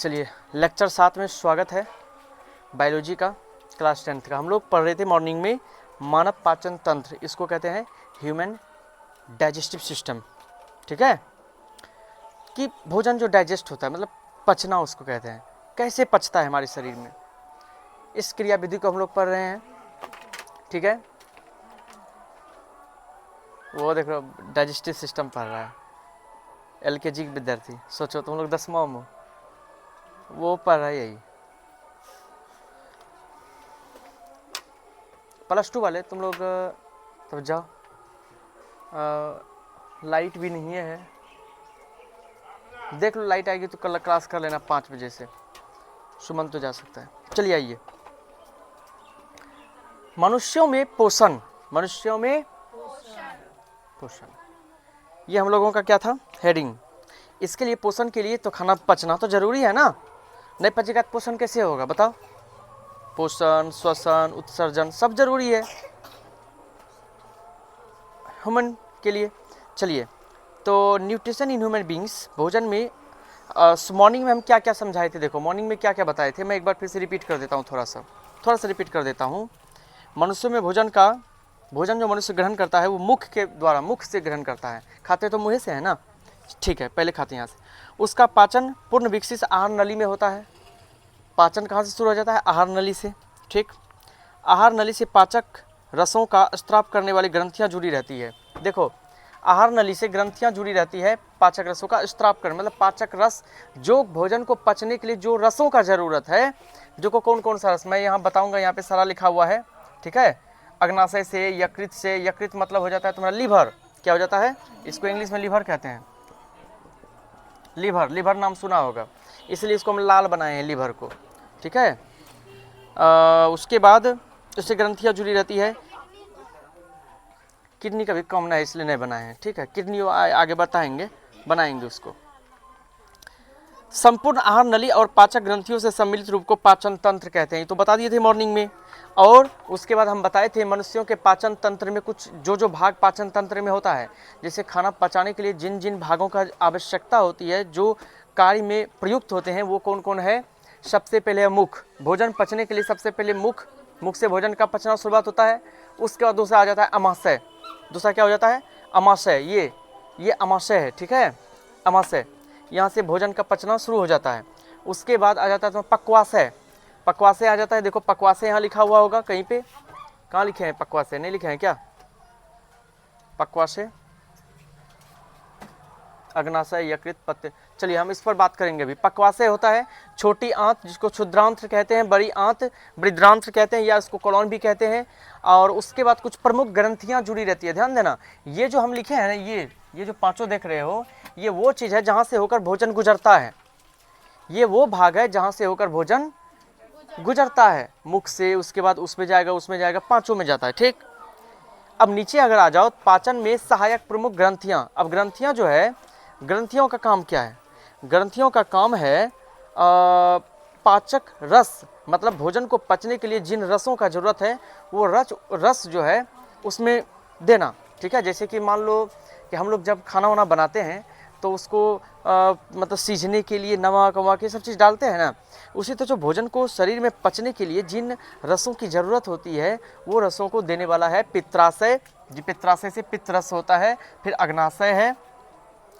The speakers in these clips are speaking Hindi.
चलिए लेक्चर 7 में स्वागत है। बायोलॉजी का क्लास 10th का हम लोग पढ़ रहे थे मॉर्निंग में मानव पाचन तंत्र, इसको कहते हैं ह्यूमन डाइजेस्टिव सिस्टम। ठीक है, कि भोजन जो डाइजेस्ट होता है मतलब पचना उसको कहते हैं, कैसे पचता है हमारे शरीर में, इस क्रियाविधि को हम लोग पढ़ रहे हैं। ठीक है, वो देखो डाइजेस्टिव सिस्टम पढ़ रहा है LKG विद्यार्थी, सोचो तुम लोग 10वां में वो पढ़ रहा है यही। +2 वाले तुम लोग तब जाओ, लाइट भी नहीं है, देख लो लाइट आएगी तो कल क्लास कर लेना 5 बजे से, सुमन तो जा सकता है। चलिए आइए, मनुष्यों में पोषण, मनुष्यों में पोषण, ये हम लोगों का क्या था हेडिंग। इसके लिए पोषण के लिए तो खाना पचना तो जरूरी है ना, नहीं पचेगा तो पोषण कैसे होगा बताओ। पोषण, श्वसन, उत्सर्जन सब जरूरी है ह्यूमन के लिए। चलिए, तो न्यूट्रिशन इन ह्यूमन बींग्स, भोजन में मॉर्निंग में हम क्या क्या समझाए थे, देखो मॉर्निंग में क्या क्या बताए थे, मैं एक बार फिर से रिपीट कर देता हूँ, थोड़ा सा रिपीट कर देता हूँ। मनुष्य में भोजन जो मनुष्य ग्रहण करता है वो मुख के द्वारा, मुख से ग्रहण करता है, खाते तो मुँह से है ना, ठीक है, पहले खाते हैं यहाँ से। उसका पाचन पूर्ण विकसित आहार नली में होता है। पाचन कहाँ से शुरू हो जाता है, आहार नली से। ठीक, आहार नली से पाचक रसों का स्त्राव करने वाली ग्रंथियाँ जुड़ी रहती है। देखो, आहार नली से ग्रंथियाँ जुड़ी रहती है पाचक रसों का स्त्राव करने, मतलब पाचक रस जो भोजन को पचने के लिए जो रसों का ज़रूरत है, जो को कौन कौन सा रस मैं यहाँ बताऊँगा, यहाँ पे सारा लिखा हुआ है। ठीक है, अग्नाशय से, यकृत से, यकृत मतलब हो जाता है तुम्हारा लीवर, क्या हो जाता है, इसको इंग्लिश में लीवर कहते हैं। लीवर नाम सुना होगा, इसलिए इसको हम लाल बनाए हैं लीवर को। ठीक है, उसके बाद उससे ग्रंथियाँ जुड़ी रहती है। किडनी का भी कॉमन है इसलिए नहीं बनाए हैं। ठीक है, किडनी आगे बनाएंगे उसको। संपूर्ण आहार नली और पाचक ग्रंथियों से सम्मिलित रूप को पाचन तंत्र कहते हैं, तो बता दिए थे मॉर्निंग में। और उसके बाद हम बताए थे मनुष्यों के पाचन तंत्र में कुछ जो भाग पाचन तंत्र में होता है, जैसे खाना पचाने के लिए जिन जिन भागों का आवश्यकता होती है, जो कार्य में प्रयुक्त होते हैं, वो कौन कौन है। सबसे पहले मुख, भोजन पचने के लिए सबसे पहले मुख से भोजन का पचना शुरुआत होता है। उसके बाद दूसरा आ जाता है अमाशय, दूसरा क्या हो जाता है अमाशय, ये अमाशय है। ठीक है, अमाशय, यहाँ से भोजन का पचना शुरू हो जाता है। उसके बाद आ जाता है पक्वाशय, पक्वाशय आ जाता है। देखो पक्वाशय यहाँ लिखा हुआ होगा कहीं पे, कहाँ लिखे हैं पक्वाशय, नहीं लिखे हैं क्या पक्वाशय, अग्नाशय, यकृत, पत्ते। चलिए हम इस पर बात करेंगे अभी। पक्वाशय होता है छोटी आंत, जिसको क्षुद्रांत्र कहते हैं, बड़ी आंत बृहदांत्र कहते हैं, या इसको कोलन भी कहते हैं। और उसके बाद कुछ प्रमुख ग्रंथियां जुड़ी रहती है, ध्यान देना। ये जो हम लिखे हैं ना, ये जो पांचों देख रहे हो, ये वो चीज़ है जहाँ से होकर भोजन गुजरता है, ये वो भाग है जहाँ से होकर भोजन गुजरता है, मुख से, उसके बाद उसमें जाएगा, पांचों में जाता है। ठीक, अब नीचे अगर आ जाओ, पाचन में सहायक प्रमुख ग्रंथियां। अब ग्रंथियां जो है, ग्रंथियों का काम क्या है, ग्रंथियों का काम है पाचक रस, मतलब भोजन को पचने के लिए जिन रसों का जरूरत है वो रस जो है उसमें देना। ठीक है, जैसे कि मान लो कि हम लोग जब खाना वाना बनाते हैं तो उसको मतलब सीझने के लिए नमक वमक ये सब चीज़ डालते हैं ना, उसी तो जो भोजन को शरीर में पचने के लिए जिन रसों की ज़रूरत होती है वो रसों को देने वाला है पित्राशय, जी पित्राशय से पित्त रस होता है। फिर अग्नाशय है,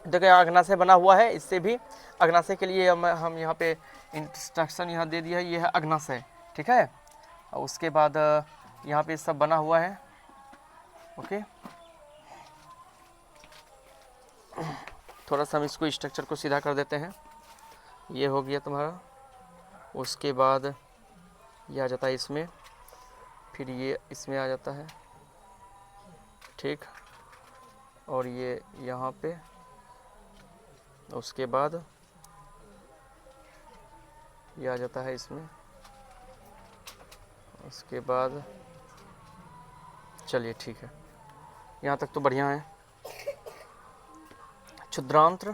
देखो अग्नाशय बना हुआ है, इससे भी अग्नाशय के लिए हम यहाँ पे इंस्ट्रक्शन यहाँ दे दिया है, ये है अग्नाशय। ठीक है, और उसके बाद यहाँ पे सब बना हुआ है। ओके, थोड़ा सा हम इसको स्ट्रक्चर को सीधा कर देते हैं, ये हो गया तुम्हारा। उसके बाद ये आ जाता है इसमें, फिर ये इसमें आ जाता है। ठीक, और ये यहाँ पे, उसके बाद ये आ जाता है इसमें, उसके बाद चलिए ठीक है, यहाँ तक तो बढ़िया है। क्षुद्रांत्र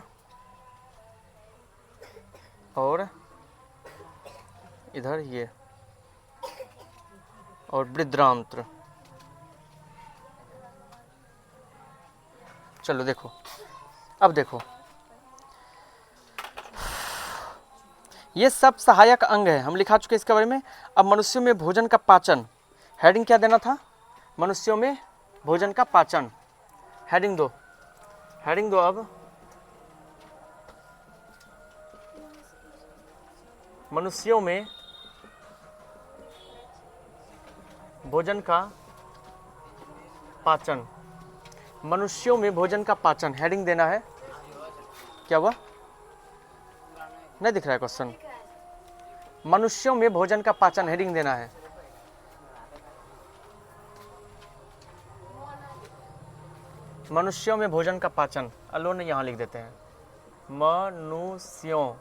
और इधर ये और बृहदांत्र। चलो देखो, अब देखो ये सब सहायक अंग है, हम लिखा चुके इसके बारे में। अब मनुष्यों में भोजन का पाचन, हेडिंग क्या देना था? मनुष्यों में भोजन का पाचन, हेडिंग दो, हेडिंग दो। अब मनुष्यों में भोजन का पाचन, मनुष्यों में भोजन का पाचन, हेडिंग देना है। क्या हुआ? नहीं दिख रहा है क्वेश्चन। मनुष्यों में भोजन का पाचन, हेडिंग देना है। मनुष्यों में भोजन का पाचन, अलो ने यहाँ लिख देते हैं, मनुष्यों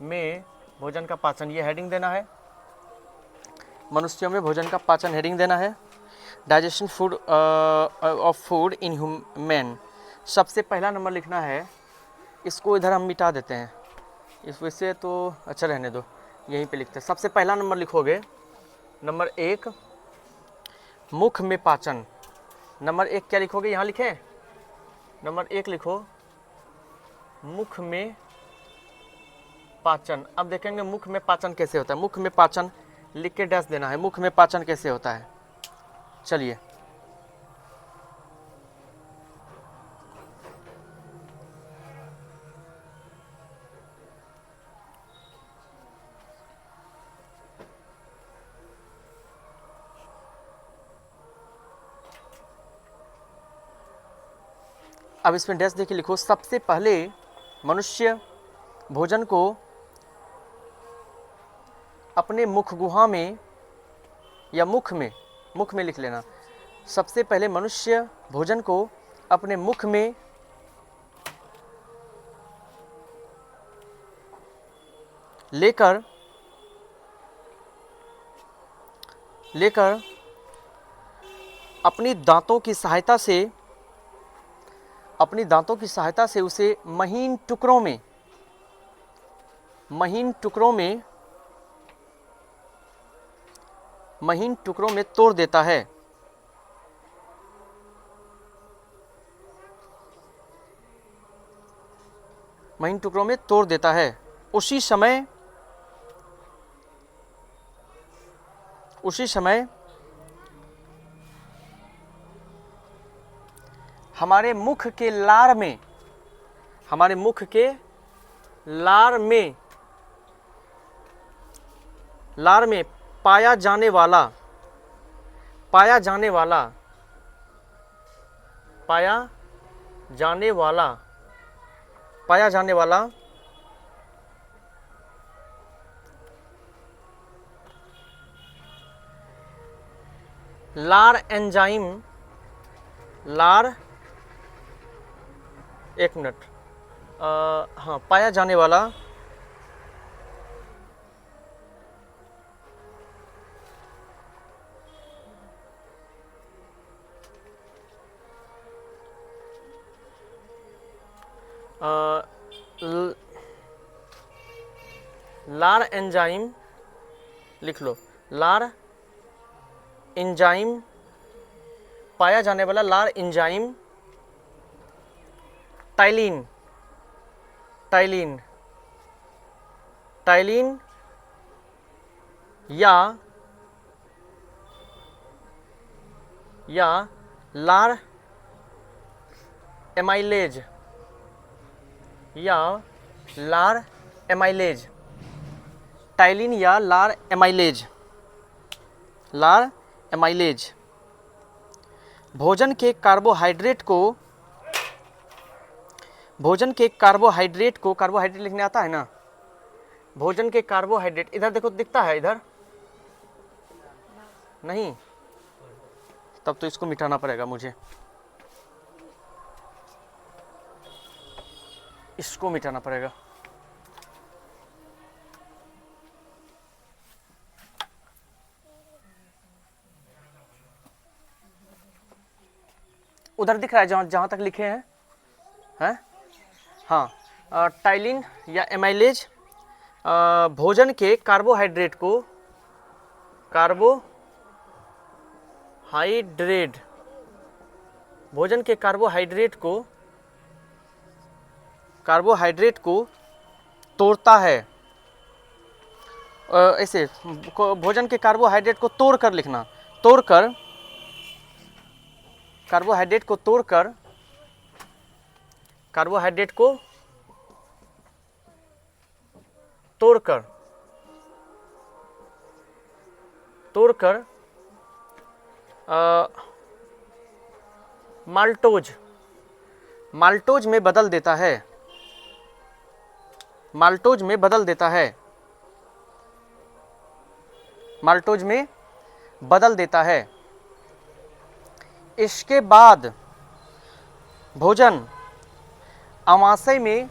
में भोजन का पाचन, ये हेडिंग देना है। मनुष्यों में भोजन का पाचन, हेडिंग देना है। Digestion food of food in human, सबसे पहला नंबर लिखना है। इसको इधर हम मिटा देते हैं, इस वजह से तो अच्छा रहने दो, यहीं पे लिखते हैं। सबसे पहला नंबर लिखोगे, नंबर 1 मुख में पाचन। नंबर 1 क्या लिखोगे? यहाँ लिखे, नंबर 1 लिखो मुख में पाचन। अब देखेंगे मुख में पाचन कैसे होता है। मुख में पाचन लिख के डैश देना है, मुख में पाचन कैसे होता है। चलिए, अब इसमें डैश देके लिखो, सबसे पहले मनुष्य भोजन को अपने मुख गुहा में या मुख में लिख लेना। सबसे पहले मनुष्य भोजन को अपने मुख में लेकर अपनी दांतों की सहायता से उसे महीन टुकड़ों में तोड़ देता है। महीन टुकड़ों में तोड़ देता है। उसी समय हमारे मुख के लार में पाया जाने वाला लार एंजाइम, एक मिनट, हाँ, पाया जाने वाला लार एंजाइम लिख लो, लार एंजाइम, पाया जाने वाला लार एंजाइम टाइलिन या लार एमाइलेज टाइलिन या लार एमाइलेज भोजन के कार्बोहाइड्रेट लिखने आता है ना। भोजन के कार्बोहाइड्रेट, इधर देखो, दिखता है इधर नहीं, तब तो इसको मिटाना पड़ेगा मुझे, इसको मिटाना पड़ेगा। उधर दिख रहा है जहां तक लिखे हैं, हाँ, टाइलिन या एमाइलेज भोजन के कार्बोहाइड्रेट को तोड़ता है। ऐसे भोजन के कार्बोहाइड्रेट को तोड़कर लिखना, तोड़कर, कार्बोहाइड्रेट को तोड़कर, कार्बोहाइड्रेट को तोड़कर, तोड़कर माल्टोज, माल्टोज में बदल देता है, माल्टोज में बदल देता है, माल्टोज में बदल देता है। इसके बाद भोजन अमाशय में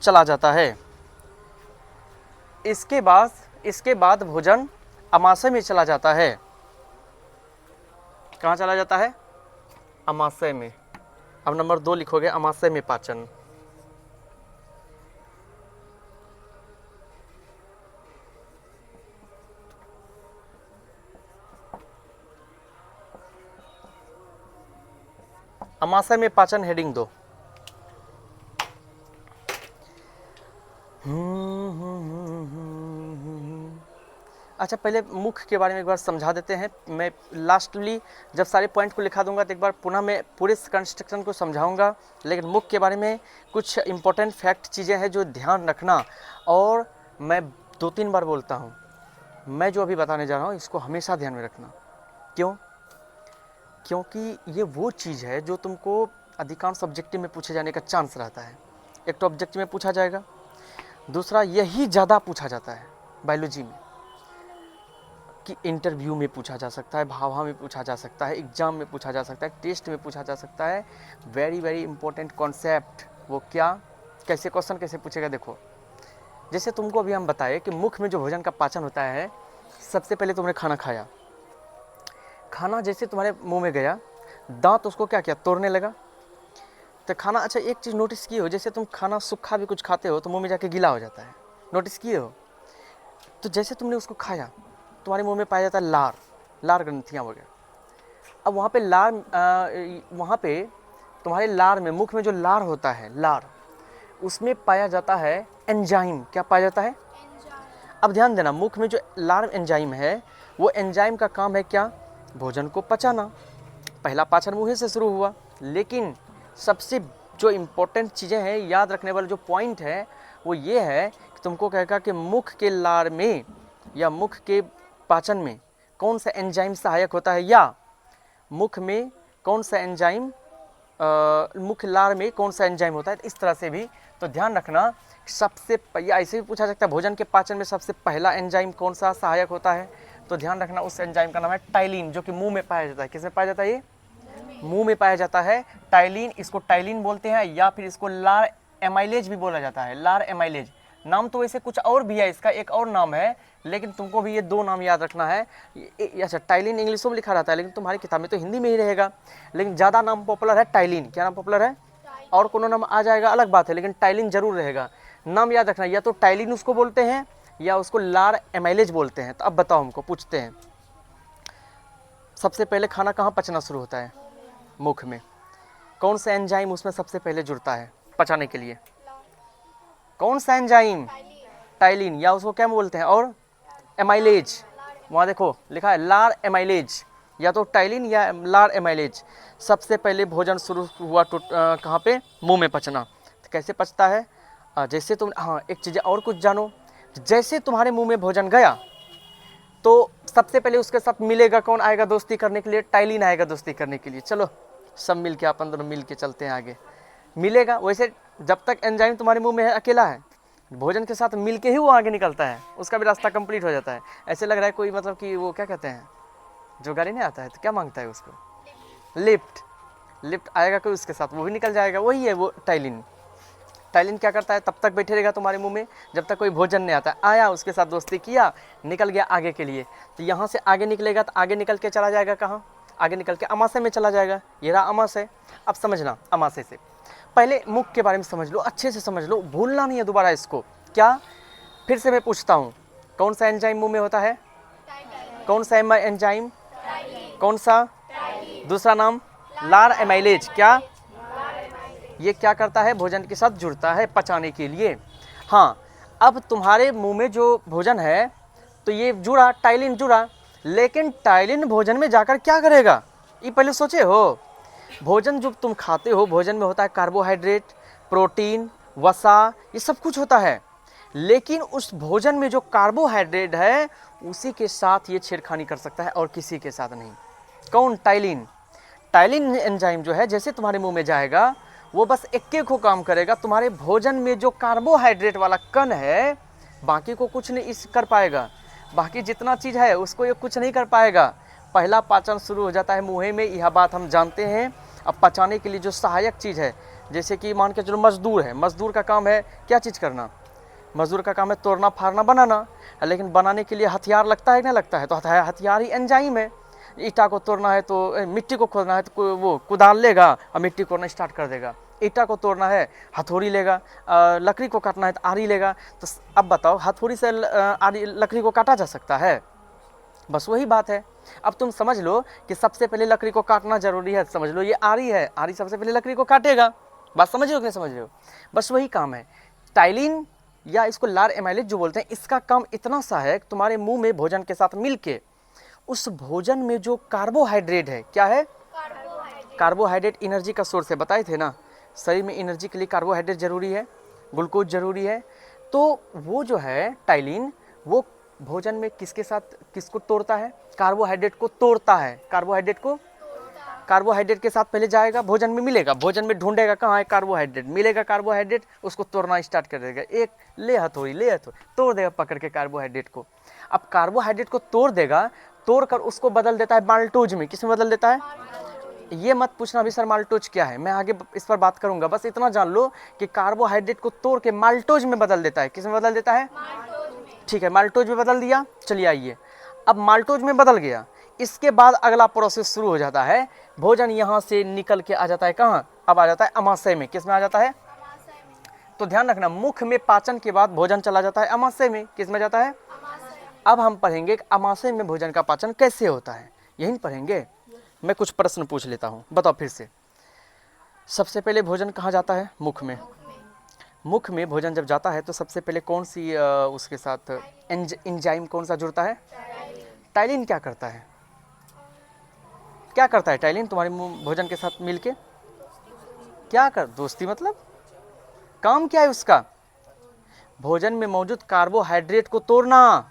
चला जाता है। इसके बाद भोजन अमाशय में चला जाता है। कहाँ चला जाता है? अमाशय में। अब नंबर 2 लिखोगे, अमाशय में पाचन। अमाशय में पाचन हेडिंग दो। अच्छा, पहले मुख के बारे में एक बार समझा देते हैं। मैं लास्टली जब सारे पॉइंट को लिखा दूंगा तो एक बार पुनः मैं पूरे कंस्ट्रक्शन को समझाऊंगा, लेकिन मुख के बारे में कुछ इंपॉर्टेंट फैक्ट चीज़ें हैं जो ध्यान रखना। और मैं 2-3 बार बोलता हूँ, मैं जो अभी बताने जा रहा हूँ इसको हमेशा ध्यान में रखना। क्यों? क्योंकि ये वो चीज़ है जो तुमको अधिकांश ऑब्जेक्टिव में पूछे जाने का चांस रहता है। एक तो ऑब्जेक्टिव में पूछा जाएगा, दूसरा यही ज़्यादा पूछा जाता है बायोलॉजी में, कि इंटरव्यू में पूछा जा सकता है, भाभा में पूछा जा सकता है, एग्जाम में पूछा जा सकता है, टेस्ट में पूछा जा सकता है। Very very important concept. वो क्या, कैसे क्वेश्चन कैसे पूछेगा? देखो, जैसे तुमको अभी हम बताए कि मुख में जो भोजन का पाचन होता है, सबसे पहले तुमने खाना खाया, खाना जैसे तुम्हारे मुंह में गया, दांत उसको क्या किया? तोड़ने लगा। तो खाना, अच्छा एक चीज़ नोटिस किए हो, जैसे तुम खाना सूखा भी कुछ खाते हो तो मुंह में जाके गीला हो जाता है, नोटिस किए हो? तो जैसे तुमने उसको खाया, तुम्हारे मुंह में पाया जाता है लार, लार ग्रंथियाँ वगैरह। अब वहाँ पे लार, वहाँ पे तुम्हारे लार में, मुख में जो लार होता है, लार, उसमें पाया जाता है एंजाइम। क्या पाया जाता है? अब ध्यान देना, मुख में जो लार एंजाइम है, वो एंजाइम का काम है क्या? भोजन को पचाना। पहला पाचन मुंह से शुरू हुआ, लेकिन सबसे जो इम्पोर्टेंट चीज़ें हैं, याद रखने वाला जो पॉइंट है वो ये है कि तुमको कहेगा कि मुख के लार में या मुख के पाचन में कौन सा एंजाइम सहायक होता है, या मुख में कौन सा एंजाइम, मुख लार में कौन सा एंजाइम होता है। इस तरह से भी तो ध्यान रखना। सबसे या ऐसे भी पूछा सकता है, भोजन के पाचन में सबसे पहला एंजाइम कौन सा सहायक होता है? तो ध्यान रखना, उस एंजाइम का नाम है टाइलिन, जो कि मुंह में पाया जाता है। किसमें पाया जाता है? ये मुंह में पाया जाता है, टाइलिन। इसको टाइलिन बोलते हैं, या फिर इसको लार एमाइलेज भी बोला जाता है। लार एमाइलेज नाम तो वैसे कुछ और भी है, इसका एक और नाम है, लेकिन तुमको भी ये 2 नाम याद रखना है। अच्छा, टाइलिन इंग्लिश में लिखा रहता है, लेकिन तुम्हारी किताब में तो हिंदी में ही रहेगा, लेकिन ज़्यादा नाम पॉपुलर है टाइलिन। क्या नाम पॉपुलर है? और कोनो नाम आ जाएगा अलग बात है, लेकिन टाइलिन जरूर रहेगा। नाम याद रखना, या तो टाइलिन उसको बोलते हैं या उसको लार एमाइलेज बोलते हैं। तो अब बताओ, हमको पूछते हैं, सबसे पहले खाना कहाँ पचना शुरू होता है? मुख में। कौन सा एंजाइम उसमें सबसे पहले जुड़ता है पचाने के लिए? कौन सा एंजाइम? टाइलिन, या उसको क्या बोलते हैं? और एमाइलेज। वहाँ देखो लिखा है लार एमाइलेज, या तो टाइलिन या लार एमाइलेज। सबसे पहले भोजन शुरू हुआ कहाँ पे? मुंह में पचना। तो कैसे पचता है? जैसे तुम, हाँ एक चीज़ और कुछ जानो, जैसे तुम्हारे मुंह में भोजन गया तो सबसे पहले उसके साथ मिलेगा कौन? आएगा दोस्ती करने के लिए? टाइलिन आएगा दोस्ती करने के लिए। चलो सब मिल के, अपन दोनों मिल के चलते हैं आगे, मिलेगा। वैसे जब तक एंजाइम तुम्हारे मुंह में है, अकेला है, भोजन के साथ मिल के ही वो आगे निकलता है, उसका भी रास्ता कंप्लीट हो जाता है। ऐसे लग रहा है कोई, मतलब कि वो क्या कहते हैं, जो गाड़ी नहीं आता है तो क्या मांगता है उसको? लिफ्ट। लिफ्ट आएगा कोई उसके साथ, वो भी निकल जाएगा, वही है वो टाइलिन। टाइलिन क्या करता है? तब तक बैठे रहेगा तुम्हारे मुंह में जब तक कोई भोजन नहीं आता। आया, उसके साथ दोस्ती किया, निकल गया आगे के लिए। तो यहाँ से आगे निकलेगा तो आगे निकल के चला जाएगा कहाँ? आगे निकल के अमाशय में चला जाएगा। ये रहा अमाशय। अब समझना, अमाशय से पहले मुख के बारे में समझ लो, अच्छे से समझ लो, भूलना नहीं है दोबारा इसको। क्या? फिर से मैं पूछता हूँ, कौन सा एंजाइम मुंह में होता है? कौन सा एंजाइम? कौन सा? दूसरा नाम लार एमाइलेज। क्या? ये क्या करता है? भोजन के साथ जुड़ता है पचाने के लिए। हाँ, अब तुम्हारे मुंह में जो भोजन है तो ये जुड़ा, टाइलिन जुड़ा, लेकिन टाइलिन भोजन में जाकर क्या करेगा, ये पहले सोचे हो? भोजन जो तुम खाते हो, भोजन में होता है कार्बोहाइड्रेट, प्रोटीन, वसा, ये सब कुछ होता है, लेकिन उस भोजन में जो कार्बोहाइड्रेट है उसी के साथ ये छेड़खानी कर सकता है और किसी के साथ नहीं। कौन? टाइलिन। टाइलिन एंजाइम जो है जैसे तुम्हारे मुंह में जाएगा वो बस एक को काम करेगा, तुम्हारे भोजन में जो कार्बोहाइड्रेट वाला कण है बाकी को कुछ नहीं इस कर पाएगा, बाकी जितना चीज़ है उसको ये कुछ नहीं कर पाएगा। पहला पाचन शुरू हो जाता है मुँह में, यह बात हम जानते हैं। अब पचाने के लिए जो सहायक चीज़ है, जैसे कि मान के चलो मजदूर है, मजदूर का काम है क्या चीज़ करना, मजदूर का काम है तोड़ना फाड़ना बनाना, लेकिन बनाने के लिए हथियार लगता है ना, लगता है, तो हथियार ही एंजाइम है। ईटा को तोड़ना है तो मिट्टी को खोदना है तो वो कुदाल लेगा और मिट्टी कोड़ना स्टार्ट कर देगा। ईटा को तोड़ना है हथौड़ी लेगा, लकड़ी को काटना है तो आरी लेगा। तो अब बताओ हथौड़ी से आरी लकड़ी को काटा जा सकता है? बस वही बात है। अब तुम समझ लो कि सबसे पहले लकड़ी को काटना जरूरी है, समझ लो ये आरी है, आरी सबसे पहले लकड़ी को काटेगा। बात समझ रहे हो कि नहीं समझ रहे हो? बस वही काम है। टाइलिन या इसको लार एमाइलेज जो बोलते हैं, इसका काम इतना सा है कि तुम्हारे मुंह में भोजन के साथ मिलके उस भोजन में जो कार्बोहाइड्रेट है, क्या है? कार्बोहाइड्रेट एनर्जी का सोर्स है, बताए थे ना, शरीर में एनर्जी के लिए कार्बोहाइड्रेट जरूरी है, ग्लूकोज जरूरी है। तो वो जो है टाइलिन, वो भोजन में किसके साथ किसको तोड़ता है? कार्बोहाइड्रेट को तोड़ता है। कार्बोहाइड्रेट के साथ पहले जाएगा, भोजन में मिलेगा, भोजन में ढूंढेगा कहाँ है कार्बोहाइड्रेट, मिलेगा कार्बोहाइड्रेट, उसको तोड़ना स्टार्ट कर देगा। एक ले हथौड़ी तोड़ देगा पकड़ के कार्बोहाइड्रेट को। अब कार्बोहाइड्रेट को तोड़ देगा, तोड़कर उसको बदल देता है माल्टोज में। किसमें बदल देता है? ये मत पूछना अभी सर माल्टोज क्या है, मैं आगे इस पर बात करूंगा। बस इतना जान लो कि कार्बोहाइड्रेट को तोड़ के माल्टोज में बदल देता है। किसमें बदल देता है? ठीक है, माल्टोज में बदल दिया। चलिए आइए, अब माल्टोज में बदल गया, इसके बाद अगला प्रोसेस शुरू हो जाता है। भोजन यहाँ से निकल के आ जाता है कहाँ? अब आ जाता है अमाशय में। किस में आ जाता है? तो ध्यान रखना, मुख में पाचन के बाद भोजन चला जाता है अमाशय में। किस में जाता है? अब हम पढ़ेंगे कि अमाशय में भोजन का पाचन कैसे होता है, यही पढ़ेंगे। मैं कुछ प्रश्न पूछ लेता हूँ, बताओ फिर से। सबसे पहले भोजन कहाँ जाता है? मुख में। मुख में भोजन जब जाता है तो सबसे पहले कौन सी उसके साथ एंजाइम कौन सा जुड़ता है? टाइलिन क्या करता है? क्या करता है टाइलिन तुम्हारे भोजन के साथ मिलके? क्या कर? दोस्ती मतलब काम क्या है उसका? भोजन में मौजूद कार्बोहाइड्रेट को तोड़ना।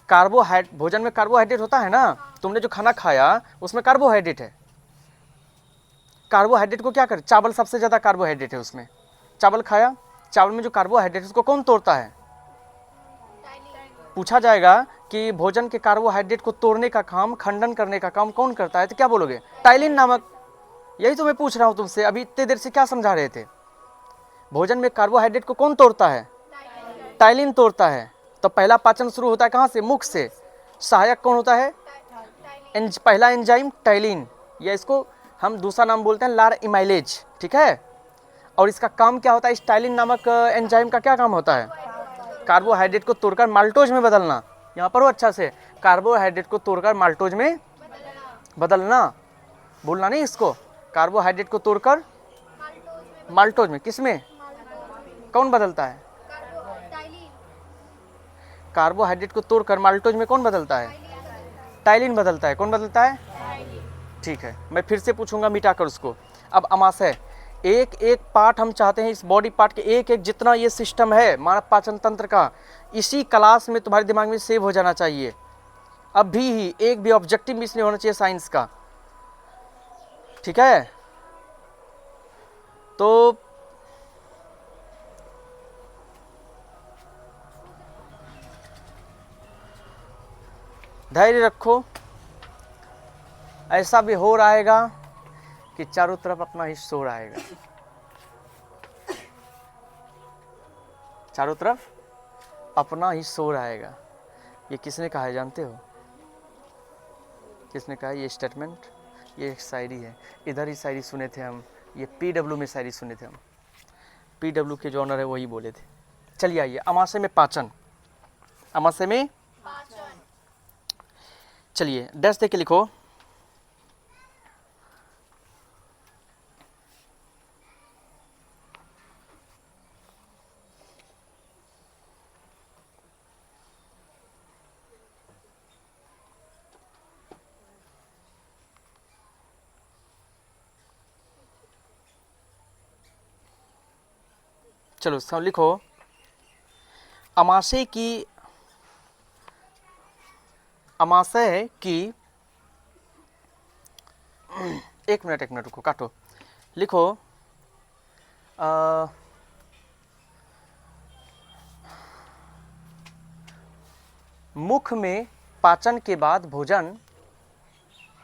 भोजन में कार्बोहाइड्रेट होता है ना, तुमने जो खाना खाया उसमें कार्बोहाइड्रेट है। कार्बोहाइड्रेट को क्या कर? चावल सबसे ज्यादा कार्बोहाइड्रेट है उसमें। चावल खाया, चावल में जो कार्बोहाइड्रेट है उसको कौन तोड़ता है? पूछा जाएगा कि भोजन के कार्बोहाइड्रेट को तोड़ने का काम, खंडन करने का काम कौन करता है, तो क्या बोलोगे? टाइलिन नामक। यही तो मैं पूछ रहा हूं तुमसे, अभी इतने देर से क्या समझा रहे थे? भोजन में कार्बोहाइड्रेट को कौन तोड़ता है? टाइलिन तोड़ता है। तो पहला पाचन शुरू होता है कहाँ से? मुख से। सहायक कौन होता है? पहला एंजाइम टाइलिन, या इसको हम दूसरा नाम बोलते हैं लार एमाइलेज, ठीक है। और इसका काम क्या होता है? इस टाइलिन नामक एंजाइम का क्या काम होता है? कार्बोहाइड्रेट को तोड़कर माल्टोज में बदलना। यहाँ पर हो अच्छा से, कार्बोहाइड्रेट को तोड़कर माल्टोज में बदलना, भूलना नहीं इसको। कार्बोहाइड्रेट को तोड़कर माल्टोज में, किसमें? कौन बदलता है? कार्बोहाइड्रेट को तोड़कर माल्टोज में कौन बदलता है? टाइलिन बदलता है। कौन बदलता है? ठीक है, मैं फिर से पूछूंगा मिटाकर उसको। अब अमाशय, एक एक पार्ट हम चाहते हैं, इस बॉडी पार्ट के एक एक जितना ये सिस्टम है मानव पाचन तंत्र का, इसी क्लास में तुम्हारे दिमाग में सेव हो जाना चाहिए। अभी ही एक भी ऑब्जेक्टिव मिस नहीं होना चाहिए साइंस का, ठीक है। तो धैर्य रखो, ऐसा भी हो रहेगा कि चारों तरफ अपना ही शोर आएगा, चारों तरफ अपना ही शोर आएगा। ये किसने कहा है जानते हो? किसने कहा है ये स्टेटमेंट? ये एक शायरी है, इधर ही शायरी सुने थे हम, ये PW में शायरी सुने थे हम, PW के जो ऑनर है वही बोले थे। चलिए आइए, अमाशय में पाचन। अमाशय में चलिए डैश दे के लिखो। चलो सब लिखो। अमाशय की एक मिनट रुको, काटो। लिखो मुख में पाचन के बाद भोजन,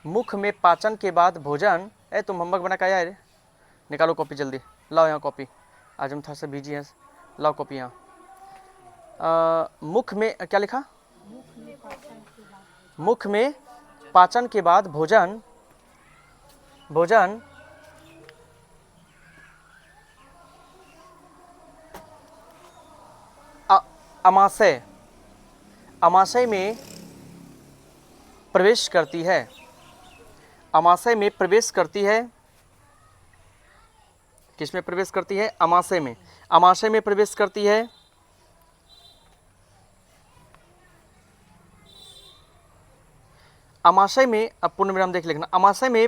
मुख में पाचन के बाद भोजन। तुम होमवर्क बना के आया है? निकालो कॉपी जल्दी, लाओ यहाँ कॉपी। आज हम थोड़ा सा बिजी हैं, लाओ कॉपी यहाँ। मुख में क्या लिखा? मुख में पाचन के बाद भोजन, भोजन अमाशय, अमाशय में प्रवेश करती है, अमाशय में प्रवेश करती है। किस में प्रवेश करती है? अमाशय में, अमाशय में प्रवेश करती है। अमाशय में, अब पूर्ण विराम देख लिखना। अमाशय में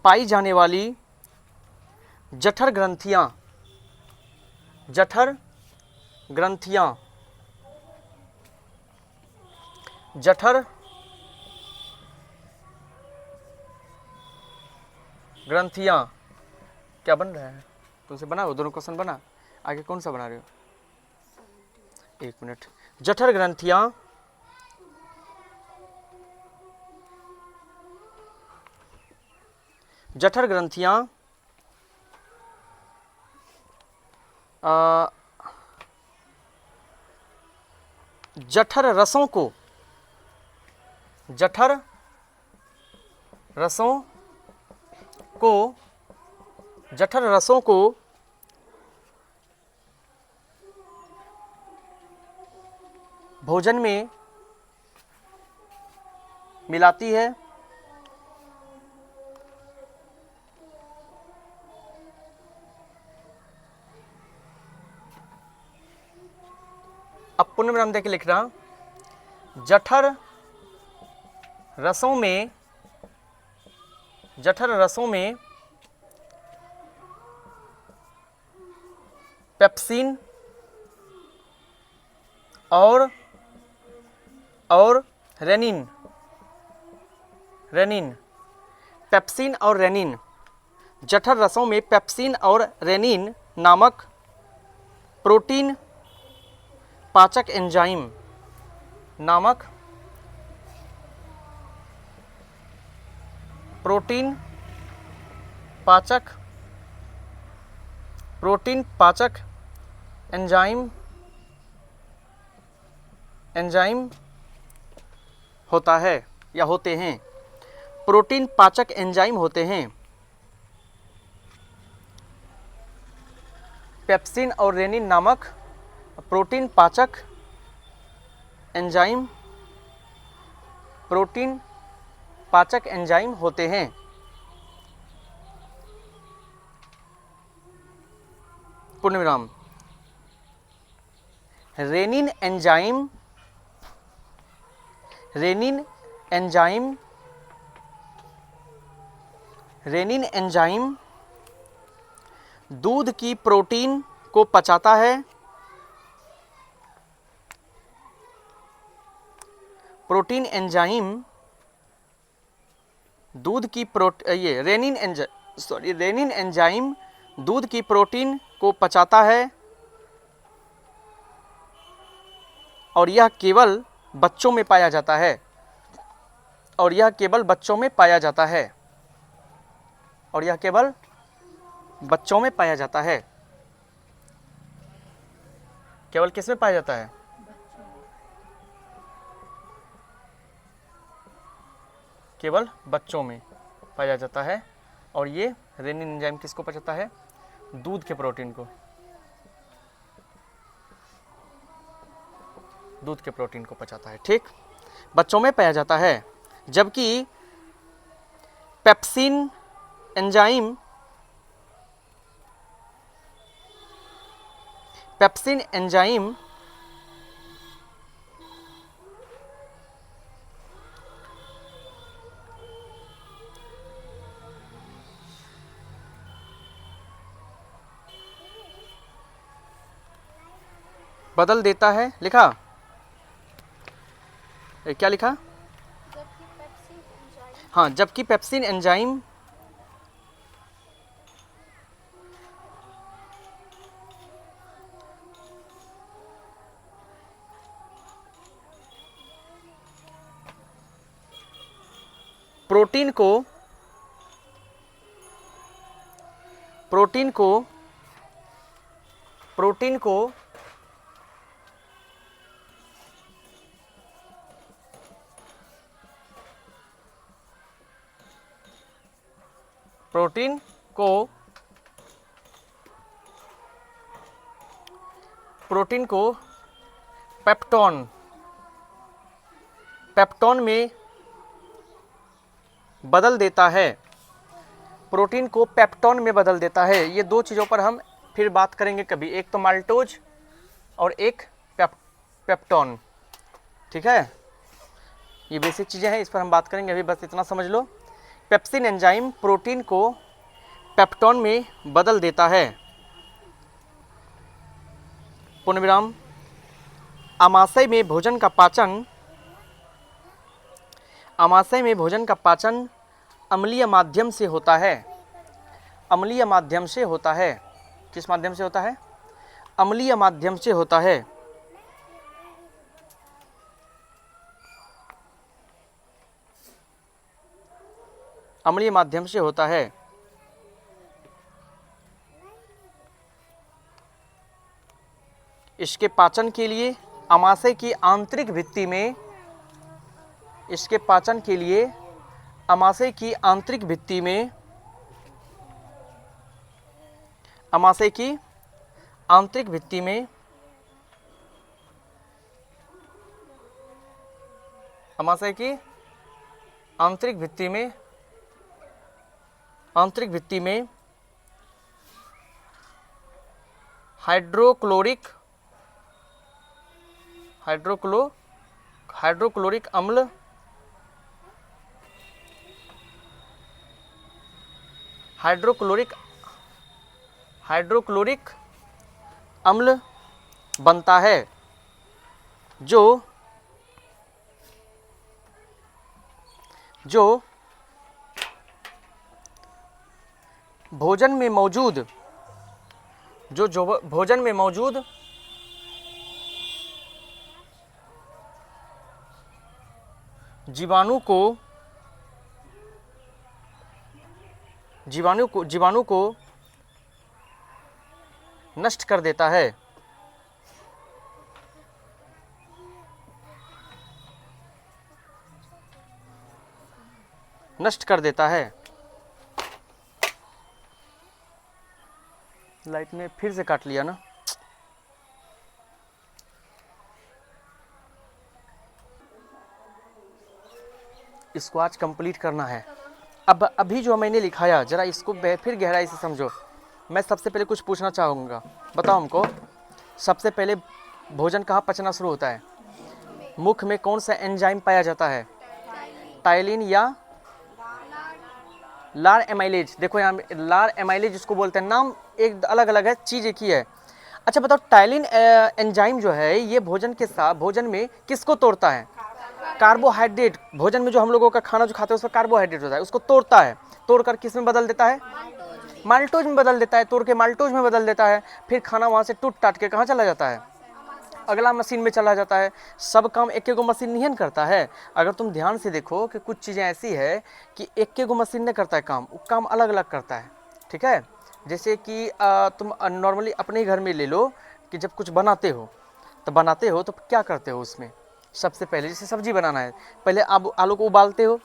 पाई जाने वाली जठर ग्रंथियां, जठर ग्रंथियां, जठर ग्रंथियां, क्या बन रहा है? तुमसे बना वो दोनों क्वेश्चन बना, आगे कौन सा बना रहे हो? एक मिनट। जठर ग्रंथियां जठर ग्रंथियां जठर रसों को, जठर रसों को, जठर रसों को भोजन में मिलाती है, अब पुण्य विराम देके लिख रहा। जठर रसों में, जठर रसों में पेप्सिन और रेनिन, रेनिन, पेप्सिन और रेनिन, जठर रसों में पेप्सिन और रेनिन नामक प्रोटीन पाचक एंजाइम, नामक प्रोटीन पाचक, प्रोटीन पाचक एंजाइम, एंजाइम होता है या होते हैं, प्रोटीन पाचक एंजाइम होते हैं। पेप्सिन और रेनिन नामक प्रोटीन पाचक एंजाइम, प्रोटीन पाचक एंजाइम होते हैं। पूर्णविराम। Rennin enzyme, rennin enzyme, rennin enzyme दूध की प्रोटीन को पचाता है, प्रोटीन एंजाइम दूध की रेनिन एंजाइम दूध की प्रोटीन को पचाता है और यह केवल बच्चों में पाया जाता है, और यह केवल बच्चों में पाया जाता है, और यह केवल बच्चों में पाया जाता है। केवल किस में पाया जाता है? केवल बच्चों में पाया जाता है। और ये रेनिन एंजाइम किसको पचाता है? दूध के प्रोटीन को, दूध के प्रोटीन को पचाता है। ठीक, बच्चों में पाया जाता है। जबकि पेप्सिन एंजाइम, पेप्सिन एंजाइम बदल देता है, लिखा क्या लिखा? हाँ, जबकि पेप्सिन एंजाइम प्रोटीन को प्रोटीन को प्रोटीन को प्रोटीन को प्रोटीन को पेप्टोन पेप्टोन में बदल देता है। प्रोटीन को पेप्टोन में बदल देता है। ये दो चीज़ों पर हम फिर बात करेंगे कभी, एक तो माल्टोज और एक पेप्टोन, ठीक है। ये बेसिक चीज़ें हैं, इस पर हम बात करेंगे, अभी बस इतना समझ लो। पेप्सिन एंजाइम प्रोटीन को पेप्टोन में बदल देता है। पूर्णविराम। आमाशय में भोजन का पाचन अम्लीय माध्यम से होता है। अम्लीय माध्यम से होता है। किस माध्यम से होता है? अम्लीय माध्यम से होता है। अम्लीय माध्यम से होता है। इसके पाचन के लिए आमाशय की आंतरिक भित्ति में इसके पाचन के लिए आमाशय की आंतरिक भित्ति में आमाशय की आंतरिक भित्ति में आमाशय की आंतरिक भित्ति में हाइड्रोक्लोरिक अम्ल हाइड्रोक्लोरिक अम्ल बनता है, जो भोजन में मौजूद जीवाणु को नष्ट कर देता है। लाइट में फिर से काट लिया ना। इसको आज कंप्लीट करना है। अब अभी जो मैंने लिखाया, जरा इसको फिर गहराई से समझो। मैं सबसे पहले कुछ पूछना चाहूँगा, बताओ हमको, सबसे पहले भोजन कहाँ पचना शुरू होता है? मुख में कौन सा एंजाइम पाया जाता है? टाइलिन या लार एमाइलेज। देखो यहाँ लार एमाइलेज जिसको बोलते हैं, नाम एक अलग अलग है, चीज़ एक ही है। अच्छा बताओ, टाइलिन एंजाइम जो है ये भोजन में किसको तोड़ता है? कार्बोहाइड्रेट। भोजन में जो हम लोगों का खाना जो खाते हैं उसमें कार्बोहाइड्रेट होता है, उसको तोड़ता है। तोड़कर किस में बदल देता है? माल्टोज में बदल देता है। तोड़ के माल्टोज में बदल देता है। फिर खाना वहाँ से टूट टाट के कहाँ चला जाता है? अगला मशीन में चला जाता है। सब काम एक एक मशीन नहीं करता है। अगर तुम ध्यान से देखो कि कुछ चीज़ें ऐसी है कि एक एक मशीन नहीं करता है काम, वो काम अलग अलग करता है, ठीक है। जैसे कि तुम नॉर्मली अपने घर में ले लो कि जब कुछ बनाते हो तो क्या करते हो उसमें? सबसे पहले जैसे सब्जी बनाना है, पहले आप आलू को उबालते हो,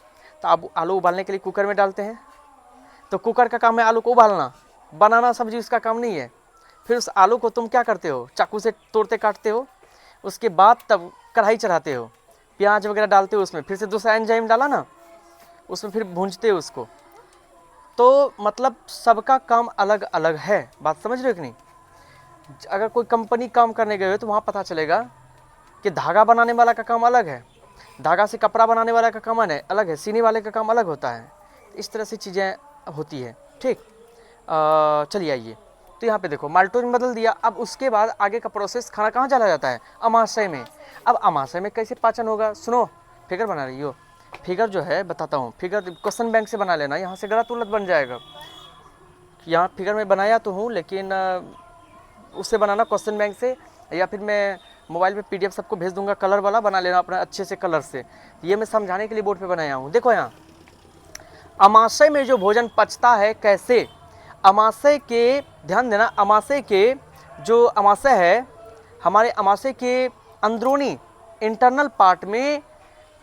तो आप आलू उबालने के लिए कुकर में डालते हैं, तो कुकर का काम है आलू को उबालना, बनाना सब्जी उसका काम नहीं है। फिर उस आलू को तुम क्या करते हो? चाकू से तोड़ते काटते हो। उसके बाद तब कढ़ाई चढ़ाते हो, प्याज वगैरह डालते हो उसमें, फिर से दूसरा एंजाइम डाला ना उसमें, फिर भूंजते हो उसको। तो मतलब सबका काम अलग अलग है। बात समझ रहे हो कि नहीं? अगर कोई कंपनी काम करने गए हो तो वहाँ पता चलेगा कि धागा बनाने वाला का काम अलग है, धागा से कपड़ा बनाने वाला का काम अलग है, सीने वाले का काम अलग होता है। इस तरह से चीज़ें होती है, ठीक। चलिए आइए, तो तो यहाँ पे देखो माल्टोज में बदल दिया। अब उसके बाद आगे का प्रोसेस खाना कहाँ चला जाता है, अमाशय में। अब अमाशय में कैसे पाचन होगा, सुनो फिगर बना रही हो, फिगर जो है बताता हूँ, फिगर क्वेश्चन बैंक से बना लेना, यहाँ से गलत उलट बन जाएगा। यहाँ फिगर में बनाया तो हूँ लेकिन उससे बनाना क्वेश्चन बैंक से, या फिर मैं मोबाइल पे PDF सबको भेज दूंगा, कलर वाला बना लेना अपना अच्छे से कलर से। ये मैं समझाने के लिए बोर्ड पे बनाया हूँ। देखो यहाँ अमाशय में जो भोजन पचता है कैसे, अमाशय के, ध्यान देना, अमाशय के जो अमाशय है, हमारे अमाशय के अंदरूनी इंटरनल पार्ट में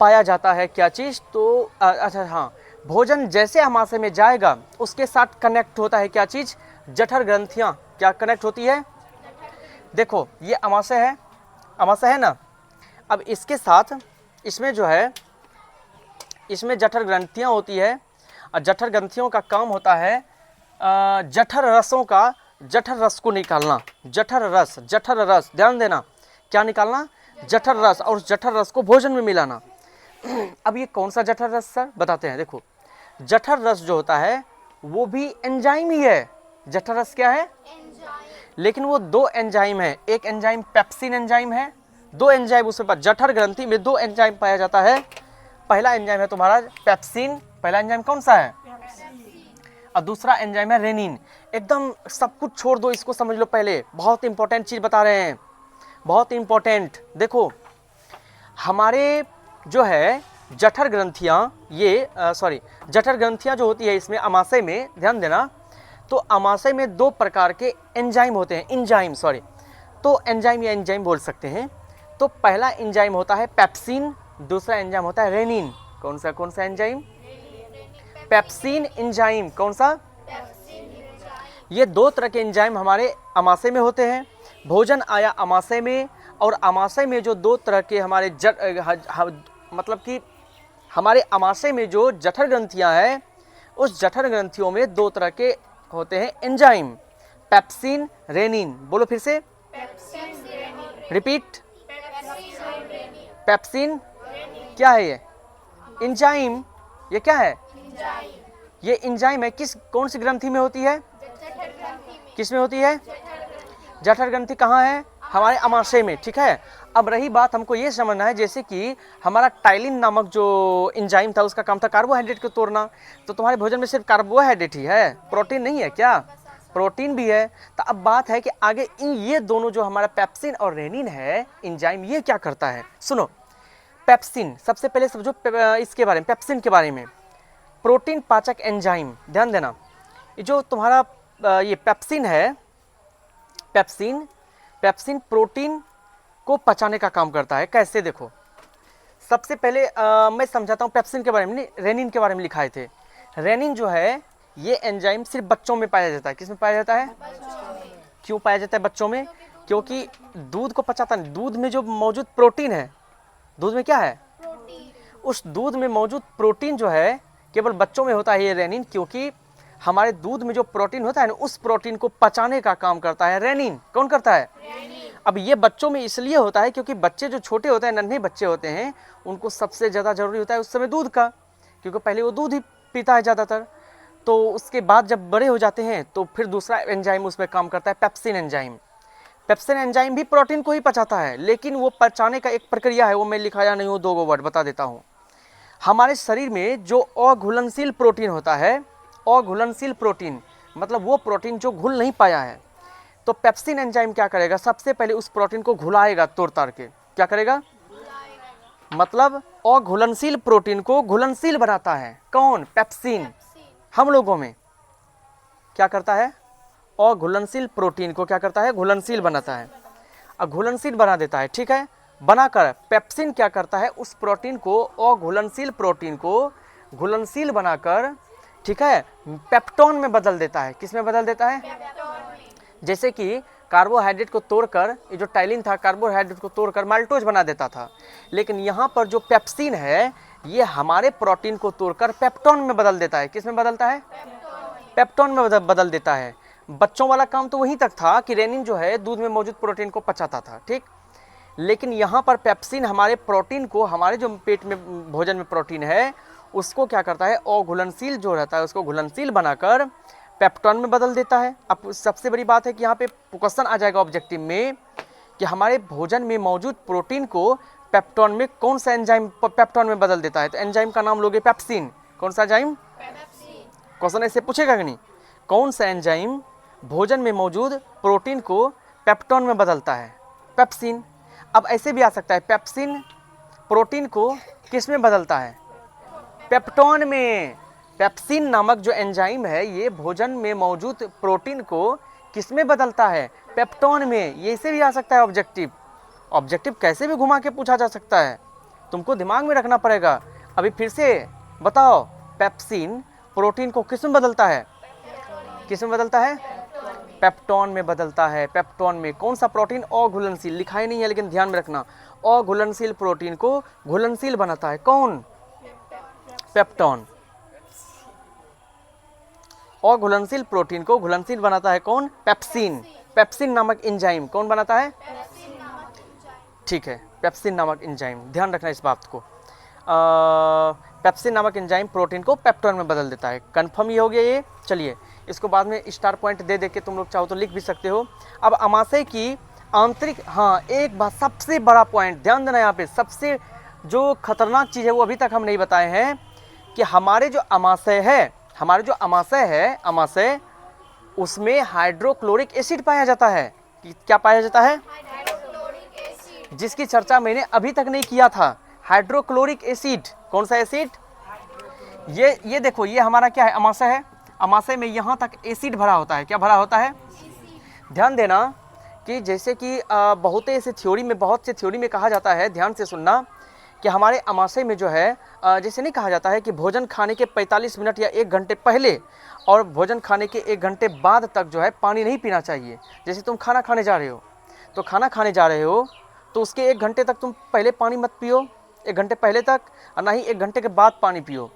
पाया जाता है क्या चीज़, तो अच्छा हाँ, भोजन जैसे अमाशय में जाएगा उसके साथ कनेक्ट होता है क्या चीज़, जठर ग्रंथियाँ। क्या कनेक्ट होती है, देखो ये अमाशय है, अमाशय है ना। अब इसके साथ इसमें जो है, इसमें जठर ग्रंथियाँ होती है, और जठर ग्रंथियों का काम होता है जठर रसों का, जठर रस को निकालना, जठर रस, ध्यान देना, क्या निकालना, जठर रस, और जठर रस को भोजन में मिलाना। अब ये कौन सा जठर रस सर, बताते हैं। देखो जठर रस जो होता है वो भी एंजाइम ही है। जठर रस क्या है, लेकिन वो दो एंजाइम है, एक एंजाइम पेप्सिन एंजाइम है, दो एंजाइम उसके पास, जठर ग्रंथि में दो एंजाइम पाया जाता है। पहला एंजाइम है तुम्हारा पेप्सिन, पहला एंजाइम कौन सा है, और दूसरा एंजाइम है रेनिन। एकदम सब कुछ छोड़ दो, इसको समझ लो पहले, बहुत इंपॉर्टेंट चीज बता रहे हैं, बहुत इंपॉर्टेंट। देखो हमारे जो है जठर ग्रंथियाँ, ये जठर ग्रंथियाँ जो होती है इसमें अमाशय में, ध्यान देना, तो अमाशय में दो प्रकार के एंजाइम होते हैं, एंजाइम तो एंजाइम या एंजाइम बोल सकते हैं। तो पहला एंजाइम होता है पेप्सिन, दूसरा एंजाइम होता है रेनिन। कौन सा एंजाइम, पेप्सिन एंजाइम, कौन सा, ये दो तरह के एंजाइम हमारे अमाशय में होते हैं। भोजन आया अमाशय में, और अमाशय में जो दो तरह के हमारे मतलब कि हमारे अमाशय में जो जठर ग्रंथियां हैं, उस जठर ग्रंथियों में दो तरह के होते हैं एंजाइम, पेप्सिन रेनिन। बोलो फिर से, रिपीट, पेप्सिन क्या है, ये एंजाइम, ये क्या है, ये एंजाइम है। कौन सी ग्रंथि में होती है, किस में होती है, जठर ग्रंथि कहाँ है, हमारे अमाशय में, ठीक है। अब रही बात, हमको ये समझना है, जैसे कि हमारा टाइलिन नामक जो एंजाइम था उसका काम था कार्बोहाइड्रेट को तोड़ना, तो तुम्हारे भोजन में सिर्फ कार्बोहाइड्रेट ही है, प्रोटीन नहीं है क्या, प्रोटीन भी है। तो अब बात है कि आगे ये दोनों जो हमारा पेप्सिन और रेनिन है एंजाइम, ये क्या करता है, सुनो। पेप्सिन, सबसे पहले समझो इसके बारे में, पेप्सिन के बारे में, प्रोटीन पाचक एंजाइम। ध्यान देना, ये जो तुम्हारा ये पेप्सिन है, पेप्सिन प्रोटीन को पचाने का काम करता है। कैसे, देखो सबसे पहले मैं समझाता हूँ पेप्सिन के बारे में, रेनिन के बारे में लिखाए थे। रेनिन जो है ये एंजाइम सिर्फ बच्चों में पाया जाता है। किस में पाया जाता है, क्यों पाया जाता है बच्चों में, क्योंकि दूध को पचाता नहीं, दूध में जो मौजूद प्रोटीन है, दूध में क्या है, उस दूध में मौजूद प्रोटीन जो है केवल बच्चों में होता है ये रेनिन, क्योंकि हमारे दूध में जो प्रोटीन होता है ना, उस प्रोटीन को पचाने का काम करता है रेनिन। कौन करता है, अब ये बच्चों में इसलिए होता है क्योंकि बच्चे जो छोटे होते हैं, नन्हे बच्चे होते हैं, उनको सबसे ज़्यादा जरूरी होता है उस समय दूध का, क्योंकि पहले वो दूध ही पीता है ज़्यादातर। तो उसके बाद जब बड़े हो जाते हैं तो फिर दूसरा एंजाइम उसमें काम करता है, पेप्सिन एंजाइम। पेप्सिन एंजाइम भी प्रोटीन को ही पचाता है, लेकिन वो पचाने का एक प्रक्रिया है, वो मैं लिखाया नहीं हूँ, दो वर्ड बता देता हूँ। हमारे शरीर में जो अघुलनशील प्रोटीन होता है, अघुलनशील प्रोटीन मतलब वो प्रोटीन जो घुल नहीं पाया है, तो पेप्सिन एंजाइम क्या करेगा, सबसे पहले उस प्रोटीन को घुलाएगा, तोड़ ताड़ के क्या करेगा, मतलब अघुलनशील प्रोटीन को घुलनशील बनाता है। कौन, पेप्सिन। हम लोगों में क्या करता है, अघुलनशील प्रोटीन को क्या करता है, घुलनशील बनाता है, घुलनशील बना देता है, ठीक है। बनाकर पेप्सिन क्या करता है, उस प्रोटीन को, अघुलनशील प्रोटीन को घुलनशील बनाकर, ठीक है, पेप्टोन में बदल देता है। किस में बदल देता है, जैसे कि कार्बोहाइड्रेट को तोड़कर, ये जो टाइलिन था कार्बोहाइड्रेट को तोड़कर माल्टोज बना देता था, लेकिन यहाँ पर जो पेप्सिन है ये हमारे प्रोटीन को तोड़कर पेप्टोन में बदल देता है। किस में बदलता है, पेप्टोन में बदल देता है। बच्चों वाला काम तो वहीं तक था कि रेनिन जो है दूध में मौजूद प्रोटीन को पचाता था, ठीक, लेकिन यहाँ पर पेप्सिन हमारे प्रोटीन को, हमारे जो पेट में भोजन में प्रोटीन है उसको क्या करता है, अघुलनशील जो रहता है उसको घुलनशील बनाकर पेप्टोन में बदल देता है। अब सबसे बड़ी बात है कि यहाँ पे क्वेश्चन आ जाएगा ऑब्जेक्टिव में कि हमारे भोजन में मौजूद प्रोटीन को पेप्टोन में कौन सा एंजाइम पेप्टोन में बदल देता है। तो एंजाइम का नाम लोगे पेप्सिन। कौन सा एंजाइम? क्वेश्चन ऐसे पूछेगा कि नहीं, कौन सा एंजाइम भोजन में मौजूद प्रोटीन को पेप्टोन में बदलता है? पेप्सिन। अब ऐसे भी आ सकता है पेप्सिन प्रोटीन को किस में बदलता है? पेप्टोन में। पेप्सिन नामक जो एंजाइम है ये भोजन में मौजूद प्रोटीन को किस में बदलता है? पेप्टोन में। ये इसे भी आ सकता है ऑब्जेक्टिव। ऑब्जेक्टिव कैसे भी घुमा के पूछा जा सकता है, तुमको दिमाग में रखना पड़ेगा। अभी फिर से बताओ, पेप्सिन प्रोटीन को किस में बदलता है? किस में बदलता है? पेप्टोन में बदलता है। पेप्टोन में। कौन सा प्रोटीन? अघुलनशील। लिखा ही नहीं है लेकिन ध्यान में रखना, अघुलनशील प्रोटीन को घुलनशील बनाता है कौन? पेप्टोन। अघुलनशील प्रोटीन को घुलनशील बनाता है कौन? पेप्सिन। पेप्सिन नामक एंजाइम कौन बनाता है? ठीक है, पेप्सिन नामक एंजाइम। ध्यान रखना इस बात को। पेप्सिन नामक एंजाइम प्रोटीन को पेप्टोन में बदल देता है। कंफर्म ही हो गया ये। चलिए इसको बाद में स्टार पॉइंट दे के तुम लोग चाहो तो लिख भी सकते हो। अब अमाशय की आंतरिक, हाँ एक बात सबसे बड़ा पॉइंट ध्यान देना, यहाँ पे सबसे जो खतरनाक चीज़ है वो अभी तक हम नहीं बताए हैं कि हमारे जो अमाशय है, हमारे जो अमाशय है, अमाशय उसमें हाइड्रोक्लोरिक एसिड पाया जाता है। क्या पाया जाता है? जिसकी चर्चा मैंने अभी तक नहीं किया था। Hydrochloric acid. कौन सा एसिड? ये देखो, ये हमारा क्या है? अमाशय है। अमाशय में यहाँ तक एसिड भरा होता है। क्या भरा होता है? ध्यान देना कि जैसे कि बहुत से थ्योरी में कहा जाता है, ध्यान से सुनना, कि हमारे अमाशय में जो है जैसे नहीं कहा जाता है कि भोजन खाने के 45 मिनट या 1 घंटे पहले और भोजन खाने के 1 घंटे बाद तक जो है पानी नहीं पीना चाहिए। जैसे तुम खाना खाने जा रहे हो तो खाना खाने जा रहे हो तो उसके 1 घंटे तक तुम पहले पानी मत पियो, 1 घंटे पहले तक, और ना ही 1 घंटे के बाद पानी पियो।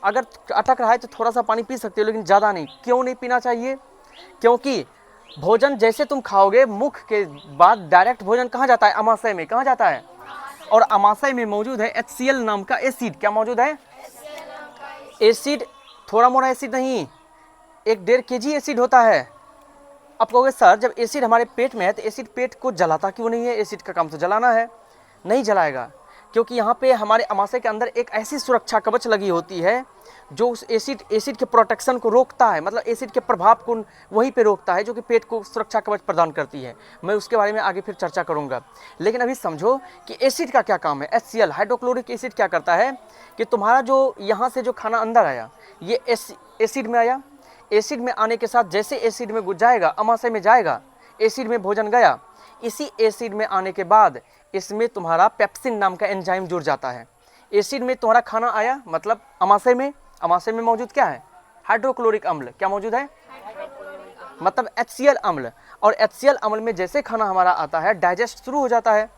अगर अटक रहा है तो थोड़ा सा पानी पी सकते हो लेकिन ज़्यादा नहीं। क्यों नहीं पीना चाहिए? क्योंकि भोजन जैसे तुम खाओगे मुख के बाद डायरेक्ट भोजन कहाँ जाता है? अमाशय में। कहाँ जाता है? और अमाशय में मौजूद है HCl नाम का एसिड। क्या मौजूद है? एसिड। थोड़ा मोड़ा एसिड नहीं, 1-1.5 kg एसिड होता है। अब कहोगे सर जब एसिड हमारे पेट में है तो एसिड पेट को जलाता क्यों नहीं है? एसिड का काम तो जलाना है। नहीं जलाएगा, क्योंकि यहाँ पे हमारे अमाशय के अंदर एक ऐसी सुरक्षा कवच लगी होती है जो उस एसिड के प्रोटेक्शन को रोकता है, मतलब एसिड के प्रभाव को वहीं पे रोकता है, जो कि पेट को सुरक्षा कवच प्रदान करती है। मैं उसके बारे में आगे फिर चर्चा करूँगा, लेकिन अभी समझो कि एसिड का क्या काम है। HCl हाइड्रोक्लोरिक एसिड क्या करता है कि तुम्हारा जो यहाँ से जो खाना अंदर आया ये एसिड में आया, एसिड में आने के साथ जैसे एसिड में घुस जाएगा, अमाशय में जाएगा, एसिड में भोजन गया, इसी एसिड में आने के बाद इसमें तुम्हारा पेप्सिन नाम का एंजाइम जुड़ जाता है। एसिड में तुम्हारा खाना आया मतलब अमाशय में मौजूद क्या है? हाइड्रोक्लोरिक अम्ल। क्या मौजूद है? मतलब HCl अम्ल। और HCl अम्ल में जैसे खाना हमारा आता है डाइजेस्ट शुरू हो जाता है।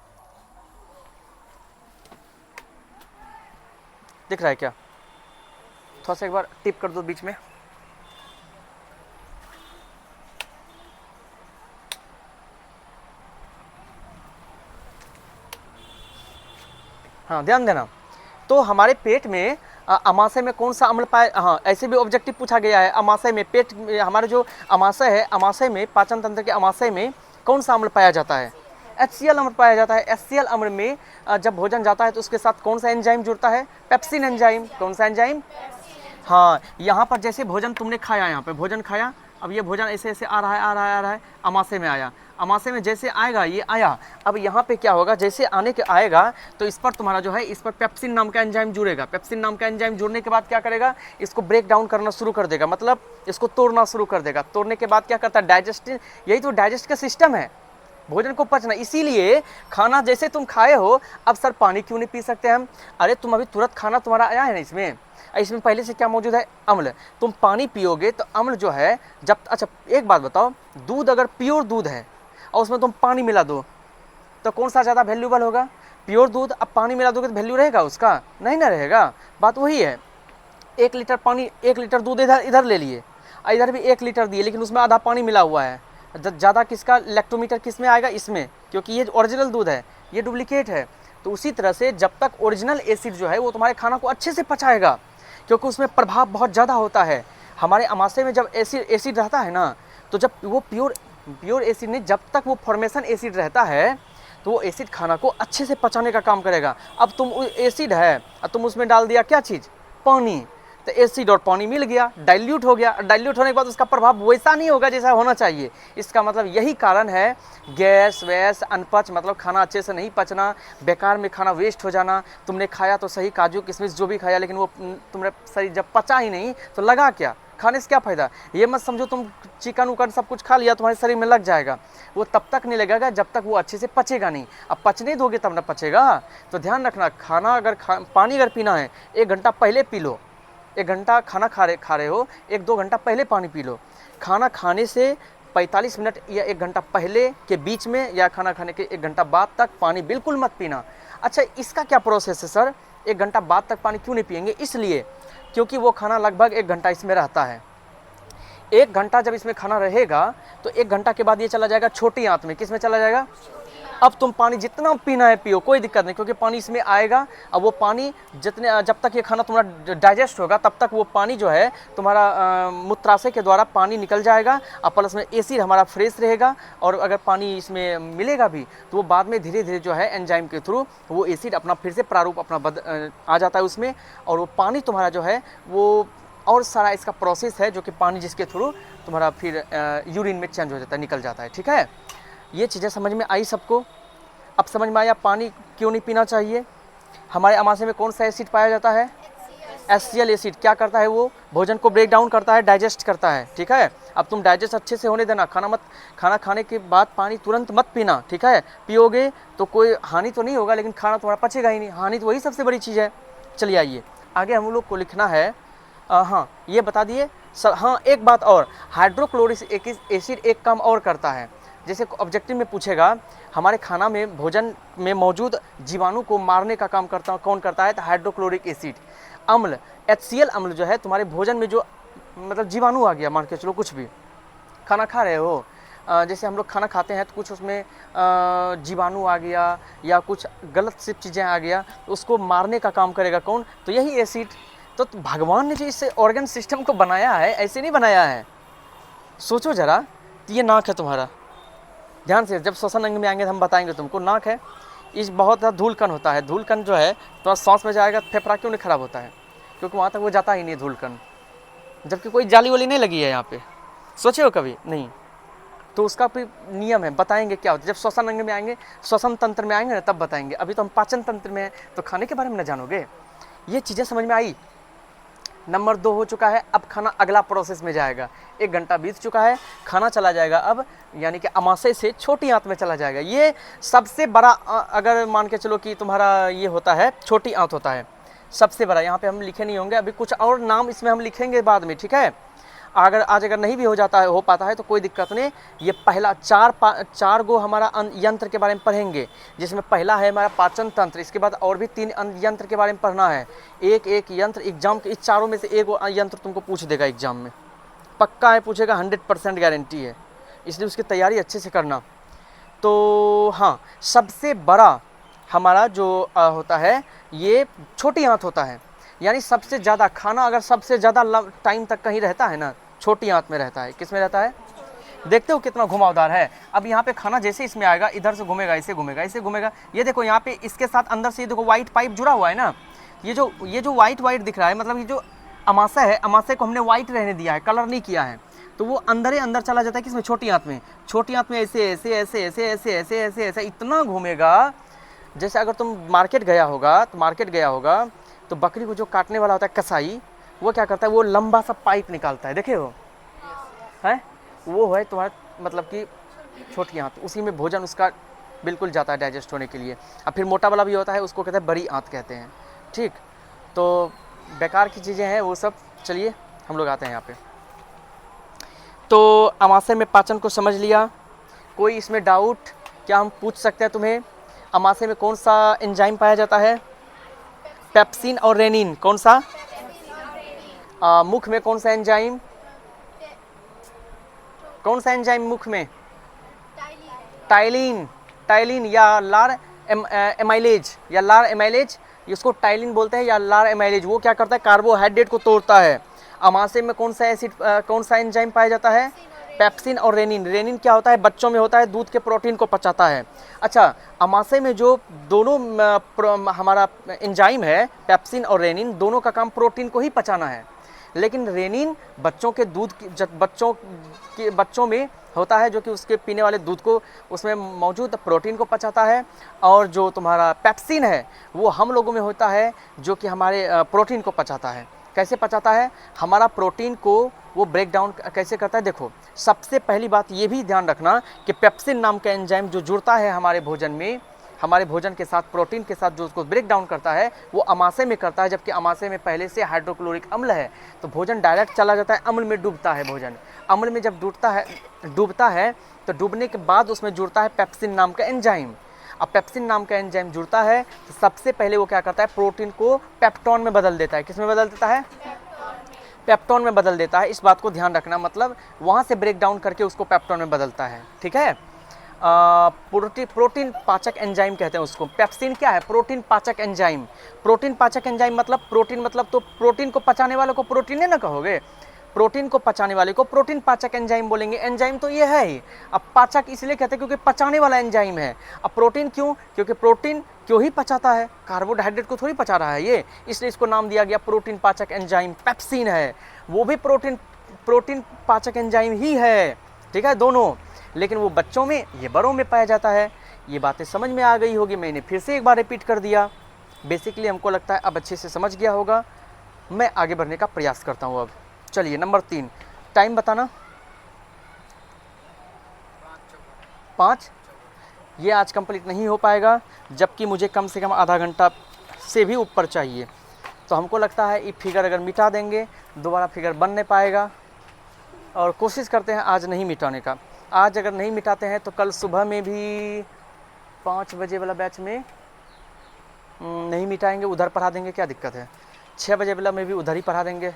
दिख रहा है क्या? थोड़ा सा एक बार टिप कर दो बीच में। हाँ ध्यान देना। तो हमारे पेट में अमाशय में कौन सा अम्ल पाया? हाँ ऐसे भी ऑब्जेक्टिव पूछा गया है। अमाशय में पेट में हमारे जो अमाशय है, अमाशय में पाचन तंत्र के अमाशय में कौन सा अम्ल पाया जाता है? HCl अम्ल पाया जाता है। HCl अम्ल में जब भोजन जाता है तो उसके साथ कौन सा एंजाइम जुड़ता है? Pepsin enzyme. कौन सा एंजाइम? हाँ यहाँ पर जैसे भोजन तुमने खाया, यहाँ पे भोजन खाया, अब ये भोजन ऐसे ऐसे आ रहा है, अमाशय में आया, अमाशय में जैसे आएगा ये आया। अब यहाँ पे क्या होगा, जैसे आने के आएगा तो इस पर तुम्हारा जो है इस पर पेप्सिन नाम का एंजाइम जुड़ेगा। पेप्सिन नाम का एंजाइम जुड़ने के बाद क्या करेगा? इसको ब्रेक डाउन करना शुरू कर देगा, मतलब इसको तोड़ना शुरू कर देगा। तोड़ने के बाद क्या करता है? डाइजेस्टिव। यही तो डाइजेस्ट का सिस्टम है, भोजन को पचना। इसीलिए खाना जैसे तुम खाए हो, अब सर पानी क्यों नहीं पी सकते हम? अरे तुम अभी तुरंत खाना तुम्हारा आया है ना, इसमें पहले से क्या मौजूद है? अम्ल। तुम पानी पियोगे तो अम्ल जो है जब, अच्छा एक बात बताओ, दूध अगर प्योर दूध है और उसमें तुम पानी मिला दो तो कौन सा ज़्यादा वैल्यूबल होगा? प्योर दूध। अब पानी मिला दोगे तो वैल्यू रहेगा उसका? नहीं ना रहेगा। बात वही है। 1 लीटर पानी, 1 लीटर दूध इधर ले लिए, इधर भी 1 लीटर दिए, लेकिन उसमें आधा पानी मिला हुआ है। ज़्यादा किसका लैक्टोमीटर किस में आएगा? इसमें, क्योंकि ये ओरिजिनल दूध है, ये डुप्लीकेट है। तो उसी तरह से जब तक ओरिजिनल एसिड जो है वो तुम्हारे खाना को अच्छे से पचाएगा, क्योंकि उसमें प्रभाव बहुत ज़्यादा होता है। हमारे अमाशय में जब एसिड रहता है ना, तो जब वो प्योर एसिड नहीं, जब तक वो फॉर्मेशन एसिड रहता है तो वो एसिड खाना को अच्छे से पचाने का काम करेगा। अब तुम एसिड है और तुम उसमें डाल दिया क्या चीज़, पानी, तो एसिड और पानी मिल गया, डाइल्यूट हो गया। डाइल्यूट होने के बाद उसका प्रभाव वैसा नहीं होगा जैसा होना चाहिए। इसका मतलब यही कारण है गैस वैस, अनपच, मतलब खाना अच्छे से नहीं पचना, बेकार में खाना वेस्ट हो जाना। तुमने खाया तो सही, काजू किशमिश जो भी खाया, लेकिन वो तुम्हारे शरीर जब पचा ही नहीं तो लगा क्या, खाने से क्या फ़ायदा। ये मत समझो तुम चिकन उकन सब कुछ खा लिया तुम्हारे शरीर में लग जाएगा, वो तब तक नहीं लगेगा जब तक वो अच्छे से पचेगा नहीं। अब पचने दोगे तब ना पचेगा। तो ध्यान रखना, खाना अगर पानी अगर पीना है 1 घंटा पहले पी लो। 1 घंटा खाना खा रहे हो, 1-2 घंटा पहले पानी पी लो। खाना खाने से 45 मिनट या 1 घंटा पहले के बीच में या खाना खाने के 1 घंटा बाद तक पानी बिल्कुल मत पीना। अच्छा, इसका क्या प्रोसेस है सर, 1 घंटा बाद तक पानी क्यों नहीं पिएंगे? इसलिए क्योंकि वो खाना लगभग 1 घंटा इसमें रहता है। 1 घंटा जब इसमें खाना रहेगा तो 1 घंटा के बाद ये चला जाएगा छोटी आंत में। किस में चला जाएगा? अब तुम पानी जितना पीना है पियो, कोई दिक्कत नहीं, क्योंकि पानी इसमें आएगा। अब वो पानी जब तक ये खाना तुम्हारा डाइजेस्ट होगा तब तक वो पानी जो है तुम्हारा मूत्राशय के द्वारा पानी निकल जाएगा, और प्लस में एसिड हमारा फ्रेश रहेगा। और अगर पानी इसमें मिलेगा भी तो वो बाद में धीरे धीरे जो है एंजाइम के थ्रू वो एसिड अपना फिर से प्रारूप अपना आ जाता है उसमें, और वो पानी तुम्हारा जो है वो और सारा इसका प्रोसेस है जो कि पानी जिसके थ्रू तुम्हारा फिर यूरिन में चेंज हो जाता है, निकल जाता है। ठीक है, ये चीज़ें समझ में आई सबको? अब समझ में आया पानी क्यों नहीं पीना चाहिए। हमारे अमाशय में कौन सा एसिड पाया जाता है? HCl acid. क्या करता है? वो भोजन को ब्रेक डाउन करता है, डाइजेस्ट करता है। ठीक है, अब तुम डाइजेस्ट अच्छे से होने देना। खाना खाने के बाद पानी तुरंत मत पीना। ठीक है, पियोगे तो कोई हानि तो नहीं होगा, लेकिन खाना तुम्हारा पचेगा ही नहीं। हानि तो वही सबसे बड़ी चीज़ है। चलिए आइए आगे, हम लोग को लिखना है। हाँ, ये बता दिए सर। हाँ, एक बात और, हाइड्रोक्लोरिक एसिड एक काम और करता है। जैसे ऑब्जेक्टिव में पूछेगा हमारे खाना में, भोजन में मौजूद जीवाणु को मारने का काम कौन करता है? तो हाइड्रोक्लोरिक एसिड अम्ल, HCl अम्ल जो है तुम्हारे भोजन में जो मतलब जीवाणु आ गया, मान के चलो कुछ भी खाना खा रहे हो, जैसे हम लोग खाना खाते हैं तो कुछ उसमें जीवाणु आ गया या कुछ गलत सी चीज़ें आ गया, तो उसको मारने का काम करेगा कौन? तो यही एसिड। तो भगवान ने जो इस ऑर्गन सिस्टम को बनाया है ऐसे नहीं बनाया है। सोचो जरा, तो ये नाक है तुम्हारा, ध्यान से, जब श्वसन अंग में आएंगे तो हम बताएंगे तुमको। नाक है, इस बहुत ज़्यादा धूलकण होता है। धूलकण जो है तो सांस में जाएगा, फेफड़ा क्यों नहीं खराब होता है? क्योंकि वहाँ तक वो जाता ही नहीं धूलकण, जबकि कोई जाली वाली नहीं लगी है यहाँ पे। सोचे हो कभी? नहीं। तो उसका भी नियम है, बताएंगे क्या होता है। जब श्वसन अंग में आएंगे, श्वसन तंत्र में आएंगे ना, तब बताएंगे। अभी तो हम पाचन तंत्र में हैं, तो खाने के बारे में ना जानोगे। ये चीज़ें समझ में आई? नंबर 2 हो चुका है। अब खाना अगला प्रोसेस में जाएगा। 1 घंटा बीत चुका है, खाना चला जाएगा अब, यानी कि अमाशय से छोटी आंत में चला जाएगा। ये सबसे बड़ा, अगर मान के चलो कि तुम्हारा ये होता है छोटी आंत होता है सबसे बड़ा। यहाँ पे हम लिखे नहीं होंगे, अभी कुछ और नाम इसमें हम लिखेंगे बाद में। ठीक है, अगर नहीं भी हो पाता है तो कोई दिक्कत नहीं। ये पहला 4 गो हमारा यंत्र के बारे में पढ़ेंगे, जिसमें पहला है हमारा पाचन तंत्र। इसके बाद और भी 3 यंत्र के बारे में पढ़ना है। एक यंत्र एग्जाम के, इस चारों में से एक यंत्र तुमको पूछ देगा एग्जाम में, पक्का है पूछेगा, 100% गारंटी है, इसलिए उसकी तैयारी अच्छे से करना। तो हाँ, सबसे बड़ा हमारा जो होता है ये छोटी आंत होता है, यानी सबसे ज़्यादा खाना अगर सबसे ज़्यादा टाइम तक कहीं रहता है ना, छोटी आंत में रहता है। किस में रहता है? देखते हो कितना घुमावदार है। अब यहाँ पे खाना जैसे इसमें आएगा, इधर से घूमेगा, इसे घूमेगा, इसे घूमेगा। ये देखो यहाँ पे इसके साथ अंदर से ये देखो वाइट पाइप जुड़ा हुआ है ना, ये जो वाइट दिख रहा है, मतलब ये जो अमाशय है, अमाशय को हमने वाइट रहने दिया है, कलर नहीं किया है, तो वो अंदर ही अंदर चला जाता है। किसमें? छोटी आंत में। छोटी आंत में ऐसे ऐसे ऐसे ऐसे ऐसे ऐसे ऐसे ऐसे इतना घूमेगा। जैसे अगर तुम मार्केट गया होगा तो बकरी को जो काटने वाला होता है कसाई, वो क्या करता है? वो लंबा सा पाइप निकालता है, देखे हो है? वो है तुम्हारा मतलब कि छोटी आंत, उसी में भोजन उसका बिल्कुल जाता है डाइजेस्ट होने के लिए। अब फिर मोटा वाला भी होता है, उसको कहते हैं बड़ी आंत कहते हैं। ठीक, तो बेकार की चीज़ें हैं वो सब। चलिए हम लोग आते हैं यहाँ पे। तो अमाशय में पाचन को समझ लिया। कोई इसमें डाउट क्या हम पूछ सकते हैं तुम्हें? अमाशय में कौन सा एंजाइम पाया जाता है? पेप्सिन और रेनिन। कौन सा? मुख में कौन सा एंजाइम? कौन सा एंजाइम मुख में? टाइलिन या लार एमाइलेज या लार एमाइलेज, इसको टाइलिन बोलते हैं या लार एमाइलेज। वो क्या करता है? कार्बोहाइड्रेट को तोड़ता है। अमाशय में कौन सा एसिड कौन सा एंजाइम पाया जाता है? पेप्सिन और रेनिन। रेनिन क्या होता है? बच्चों में होता है, दूध के प्रोटीन को पचाता है। अच्छा, अमाशय में जो दोनों हमारा एंजाइम है, पेप्सिन और रेनिन, दोनों का काम प्रोटीन को ही पचाना है। लेकिन रेनिन बच्चों के दूध बच्चों में होता है, जो कि उसके पीने वाले दूध को, उसमें मौजूद प्रोटीन को पचाता है। और जो तुम्हारा पेप्सिन है वो हम लोगों में होता है, जो कि हमारे प्रोटीन को पचाता है। कैसे पचाता है? हमारा प्रोटीन को वो ब्रेक डाउन कैसे करता है? देखो, सबसे पहली बात ये भी ध्यान रखना कि पेप्सिन नाम का एंजाइम जो जुड़ता है हमारे भोजन में, हमारे भोजन के साथ, प्रोटीन के साथ, जो उसको ब्रेक डाउन करता है वो अमाशय में करता है। जबकि अमाशय में पहले से हाइड्रोक्लोरिक अम्ल है, तो भोजन डायरेक्ट चला जाता है, अम्ल में डूबता है भोजन। अम्ल में जब डूबता है तो डूबने के बाद उसमें जुड़ता है पेप्सिन नाम का एंजाइम। अब पेप्सिन नाम का एंजाइम जुड़ता है तो सबसे पहले वो क्या करता है? प्रोटीन को पेप्टोन में बदल देता है। किस में बदल देता है? पेप्टोन में बदल देता है। इस बात को ध्यान रखना, मतलब वहाँ से ब्रेक डाउन करके उसको पेप्टोन में बदलता है। ठीक है? प्रोटीन पाचक एंजाइम कहते हैं उसको। पेप्सिन क्या है? प्रोटीन पाचक एंजाइम। प्रोटीन पाचक एंजाइम मतलब प्रोटीन, मतलब तो प्रोटीन को पचाने वाले को प्रोटीन ना कहोगे, प्रोटीन को पचाने वाले को प्रोटीन पाचक एंजाइम बोलेंगे। एंजाइम तो ये है ही। अब पाचक इसलिए कहते हैं क्योंकि पचाने वाला एंजाइम है। अब प्रोटीन क्यों? क्योंकि प्रोटीन क्यों ही पचाता है, कार्बोहाइड्रेट को थोड़ी पचा रहा है ये, इसलिए इसको नाम दिया गया प्रोटीन पाचक एंजाइम। पेप्सिन है वो भी प्रोटीन पाचक एंजाइम ही है। ठीक है, दोनों। लेकिन वो बच्चों में, ये बड़ों में पाया जाता है। ये बातें समझ में आ गई होगी, मैंने फिर से एक बार रिपीट कर दिया। बेसिकली हमको लगता है अब अच्छे से समझ गया होगा। मैं आगे बढ़ने का प्रयास करता हूँ अब। चलिए, नंबर 3, टाइम बताना। 5। ये आज कंप्लीट नहीं हो पाएगा, जबकि मुझे कम से कम आधा घंटा से भी ऊपर चाहिए। तो हमको लगता है ये फिगर अगर मिटा देंगे दोबारा फिगर बन नहीं पाएगा, और कोशिश करते हैं आज नहीं मिटाने का। आज अगर नहीं मिटाते हैं तो कल सुबह में भी 5 बजे वाला बैच में नहीं मिटाएंगे, उधर पढ़ा देंगे, क्या दिक्कत है? 6 बजे वाला में भी उधर ही पढ़ा देंगे।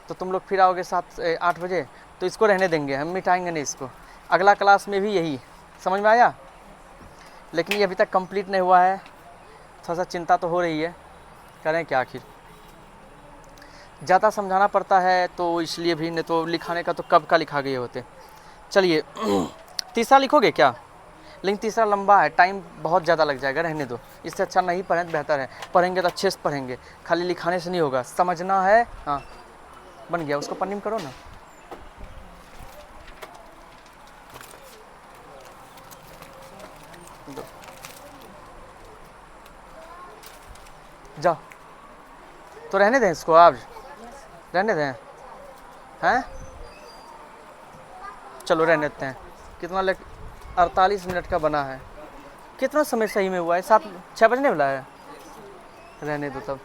तो तुम लोग फिर आओगे 7-8 बजे, तो इसको रहने देंगे, हम मिटाएंगे नहीं इसको। अगला क्लास में भी यही। समझ में आया? लेकिन ये अभी तक कंप्लीट नहीं हुआ है, थोड़ा सा चिंता तो हो रही है, करें क्या आखिर। ज़्यादा समझाना पड़ता है तो इसलिए भी, नहीं तो लिखाने का तो कब का लिखा गए होते। चलिए, तीसरा लिखोगे क्या? लेकिन तीसरा लंबा है, टाइम बहुत ज़्यादा लग जाएगा, रहने दो। इससे अच्छा नहीं पढ़ें तो बेहतर है। पढ़ेंगे तो अच्छे से पढ़ेंगे, खाली लिखाने से नहीं होगा, समझना है। हाँ, बन गया, उसको पन्नी में करो ना। जाओ, तो रहने दें इसको, आप रहने दें। हैं? चलो रहने देते हैं। कितना 48 मिनट का बना है। कितना समय सही में हुआ है? 6 बजने वाला है, रहने दो तब।